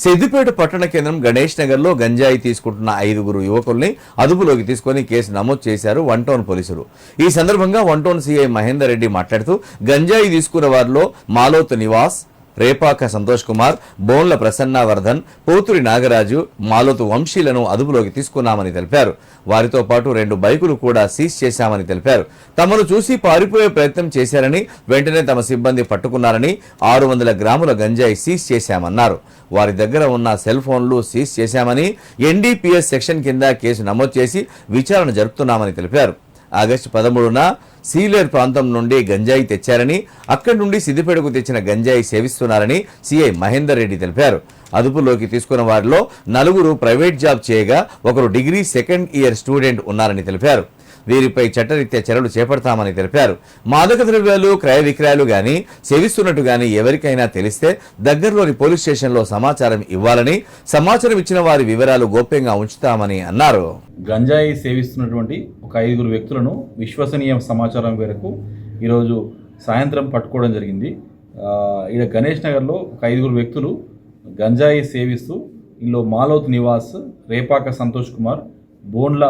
సిద్దిపేట పట్టణ కేంద్రం గణేష్ నగర్ లో గంజాయి తీసుకుంటున్న 5 యువకుల్ని అదుపులోకి తీసుకుని కేసు నమోదు చేశారు వన్ టౌన్ పోలీసులు. ఈ సందర్భంగా one town CI Mahender Reddy మాట్లాడుతూ గంజాయి తీసుకున్న వారిలో మాలోత్ నివాస్, రేపాక సంతోష్ కుమార్, బోన్ల ప్రసన్నావర్ధన్, పోతురి నాగరాజు, మాలోతు వంశీలను అదుపులోకి తీసుకున్నామని తెలిపారు. వారితో పాటు 2 బైకులు కూడా సీజ్ చేశామని తెలిపారు. తమను చూసి పారిపోయే ప్రయత్నం చేశారని, వెంటనే తమ సిబ్బంది పట్టుకున్నారని 600 గ్రాముల గంజాయి సీజ్ చేశామన్నారు. వారి దగ్గర ఉన్న సెల్ ఫోన్లు సీజ్ చేశామని, ఎన్డీపీఎస్ సెక్షన్ కింద కేసు నమోదు చేసి విచారణ జరుపుతున్నామని తెలిపారు. ఆగస్టు 13న సీలేర్ ప్రాంతం నుండి గంజాయి తెచ్చారని, అక్కడి నుండి సిద్దిపేటకు తెచ్చిన గంజాయి సేవిస్తున్నారని సీఐ మహేందర్ రెడ్డి తెలిపారు. అదుపులోకి తీసుకున్న వారిలో 4 ప్రైవేట్ జాబ్ చేయగా 1 డిగ్రీ సెకండ్ ఇయర్ స్టూడెంట్ ఉన్నారని తెలిపారు. వీరిపై చట్టరీత్యా చర్యలు చేపడతామని తెలిపారు. మాదక ద్రవ్యాలు క్రయ విక్రయాలు గాని సేవిస్తున్నట్టు గాని ఎవరికైనా తెలిస్తే దగ్గరలోని పోలీస్ స్టేషన్లో సమాచారం ఇవ్వాలని, సమాచారం ఇచ్చిన వారి వివరాలు గోప్యంగా ఉంచుతామని అన్నారు. గంజాయి సేవిస్తున్నటువంటి ఒక 5 వ్యక్తులను విశ్వసనీయ సమాచారం మేరకు ఈరోజు సాయంత్రం పట్టుకోవడం జరిగింది. ఇక్కడ గణేష్ నగర్లో ఒక 5 వ్యక్తులు గంజాయి సేవిస్తూ ఇందులో మాలోత్ నివాస్, రేపాక సంతోష్ కుమార్, బోన్ల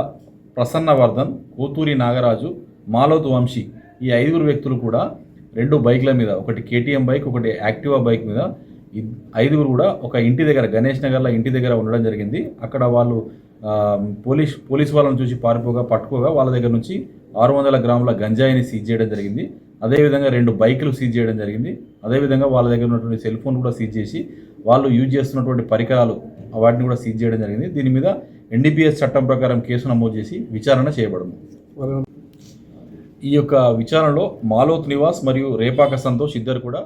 ప్రసన్నవర్ధన్, కోతూరి నాగరాజు, మాలోత్ వంశీ ఈ 5 వ్యక్తులు కూడా 2 బైక్ల మీద, ఒకటి కేటీఎం బైక్, ఒకటి యాక్టివా బైక్ మీద 5 కూడా ఒక ఇంటి దగ్గర, గణేష్ నగర్లో ఇంటి దగ్గర ఉండడం జరిగింది. అక్కడ వాళ్ళు పోలీస్ వాళ్ళని చూసి పట్టుకోగా వాళ్ళ దగ్గర నుంచి 600 గ్రాముల గంజాయిని సీజ్ చేయడం జరిగింది. అదేవిధంగా 2 బైకులు సీజ్ చేయడం జరిగింది. అదేవిధంగా వాళ్ళ దగ్గర ఉన్నటువంటి సెల్ ఫోన్ కూడా సీజ్ చేసి వాళ్ళు యూజ్ చేస్తున్నటువంటి పరికరాలు వాటిని కూడా సీజ్ చేయడం జరిగింది. దీని మీద ఎన్డీపీఎస్ చట్టం ప్రకారం కేసు నమోదు చేసి విచారణ చేయబడింది. ఈ యొక్క విచారణలో మాలోత్ నివాస్ మరియు రేపాక సంతోష్ ఇద్దరు కూడా